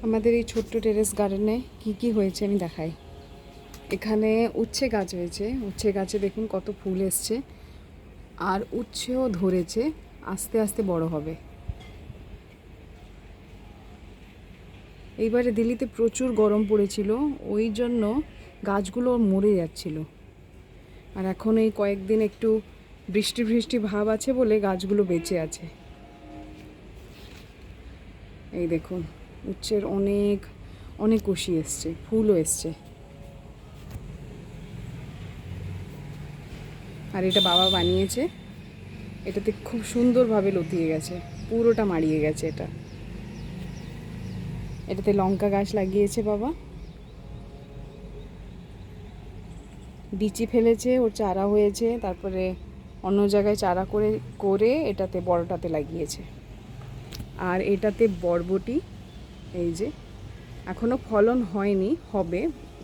আমাদের এই ছোট্ট টেরেস গার্ডেনে কি হয়েছে আমি দেখাই। এখানে উচ্ছে গাছ হয়েছে। উচ্ছে গাছে দেখুন কত ফুল এসছে, আর উচ্ছেও ধরেছে, আস্তে আস্তে বড় হবে। এইবারে দিল্লিতে প্রচুর গরম পড়েছিল, ওই জন্য গাছগুলো মরে যাচ্ছিল। আর এখন এই কয়েকদিন একটু বৃষ্টি বৃষ্টি ভাব আছে বলে গাছগুলো বেঁচে আছে। এই দেখুন উচ্ছের অনেক অনেক কষি এসছে, ফুলও এসছে। আর এটা বাবা বানিয়েছে, এটাতে খুব সুন্দরভাবে লতিয়ে গেছে, পুরোটা মাড়িয়ে গেছে। এটাতে লঙ্কা গাছ লাগিয়েছে বাবা, বিচি ফেলেছে, ওর চারা হয়েছে, তারপরে অন্য জায়গায় চারা করে করে এটাতে বড়টাতে লাগিয়েছে। আর এটাতে বরবটি, এই যে এখনও ফলন হয়নি, হবে,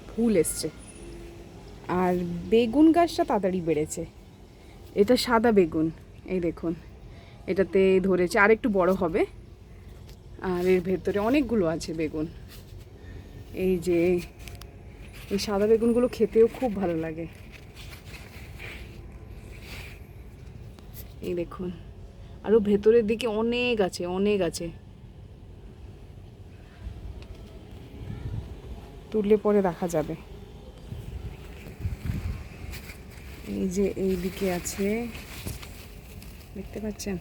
ফুল এসছে। আর বেগুন গাছটা তাড়াতাড়ি বেড়েছে, এটা সাদা বেগুন, এই দেখুন এটাতে ধরেছে, আর একটু বড় হবে। আর এর ভেতরে অনেকগুলো আছে বেগুন। এই যে এই সাদা বেগুনগুলো খেতেও খুব ভালো লাগে। এই দেখুন আরও ভেতরের দিকে অনেক আছে, অনেক আছে, তুললে পরে দেখা যাবে। এই যে এই দিকে আছে, দেখতে পাচ্ছেন।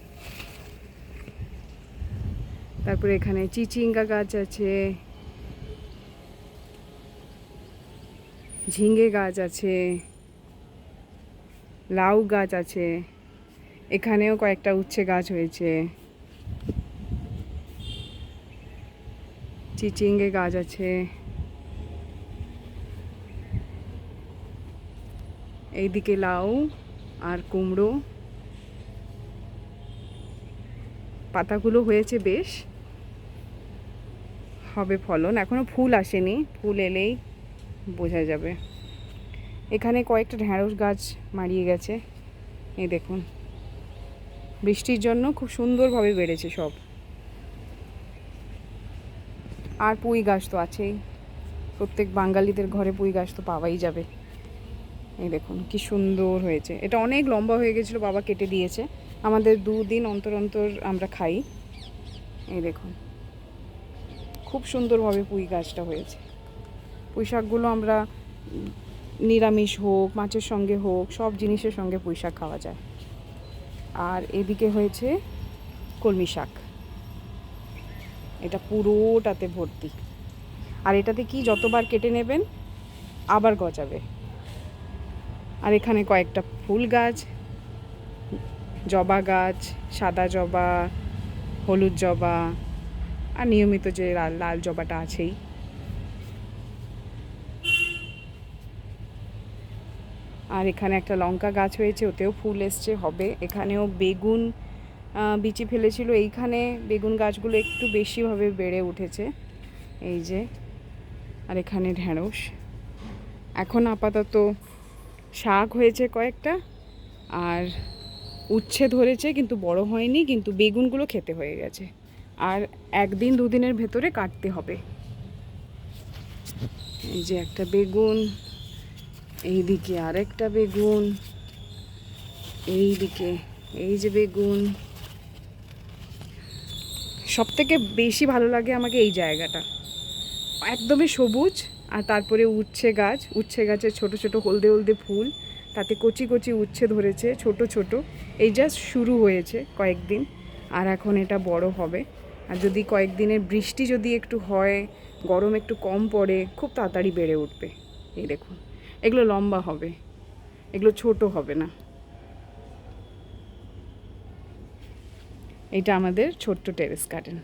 তারপরে এখানে চিচিঙ্গা গাছ আছে, ঝিঙে গাছ আছে, লাউ গাছ আছে, এখানেও কয়েকটা উচ্ছে গাছ হয়েছে, চিচিঙ্গে গাছ আছে। এইদিকে লাউ আর কুমড়ো, পাতাগুলো হয়েছে বেশ, হবে ফলন, এখনও ফুল আসেনি, ফুল এলেই বোঝা যাবে। এখানে কয়েকটা ঢ্যাঁড়স গাছ মারিয়ে গেছে, এই দেখুন বৃষ্টির জন্য খুব সুন্দরভাবে বেড়েছে সব। আর পুঁই গাছ তো আছেই, প্রত্যেক বাঙালিদের ঘরে পুঁই গাছ তো পাওয়াই যাবে। এই দেখুন কি সুন্দর হয়েছে, এটা অনেক লম্বা হয়ে গেছিলো, বাবা কেটে দিয়েছে, আমাদের 2 দিন অন্তর অন্তর আমরা খাই। এই দেখুন খুব সুন্দরভাবে পুঁই গাছটা হয়েছে। পুঁই শাকগুলো আমরা নিরামিষ হোক, মাছের সঙ্গে হোক, সব জিনিসের সঙ্গে পুঁই শাক খাওয়া যায়। আর এদিকে হয়েছে কলমি শাক, এটা পুরোটাতে ভর্তি। আর এটাতে কি যতবার কেটে নেবেন আবার গজাবে। আর এখানে কয়েকটা ফুল গাছ, জবা গাছ, সাদা জবা, হলুদ জবা, আর নিয়মিত যে লাল লাল জবাটা আছেই। আর এখানে একটা লঙ্কা গাছ হয়েছে, ওতেও ফুল এসছে, হবে। এখানেও বেগুন বিচি ফেলেছিল, এইখানে বেগুন গাছগুলো একটু বেশিভাবে বেড়ে উঠেছে, এই যে। আর এখানে ঢ্যাঁড়স, এখন আপাতত শাক হয়েছে কয়েকটা, আর উচ্ছে ধরেছে কিন্তু বড় হয়নি, কিন্তু বেগুনগুলো খেতে হয়ে গেছে। আর 1-2 দিনের ভেতরে কাটতে হবে। এই যে একটা বেগুন, এইদিকে আরেকটা বেগুন, এইদিকে এই যে বেগুন। সবথেকে বেশি ভালো লাগে আমাকে এই জায়গাটা, একদমই সবুজ। আর তারপরে উচ্ছে গাছ, উচ্ছে গাছের ছোট ছোট হলদে হলদে ফুল, তাতে কচি কচি উচ্ছে ধরেছে, ছোট ছোট, এই জাস্ট শুরু হয়েছে কয়েকদিন, আর এখন এটা বড় হবে। আর যদি কয়েকদিনের বৃষ্টি যদি একটু হয়, গরম একটু কম পড়ে, খুব তাড়াতাড়ি বেড়ে উঠবে। এই দেখুন এগুলো লম্বা হবে, এগুলো ছোট হবে না। এটা আমাদের ছোট্ট টেরেস গার্ডেন।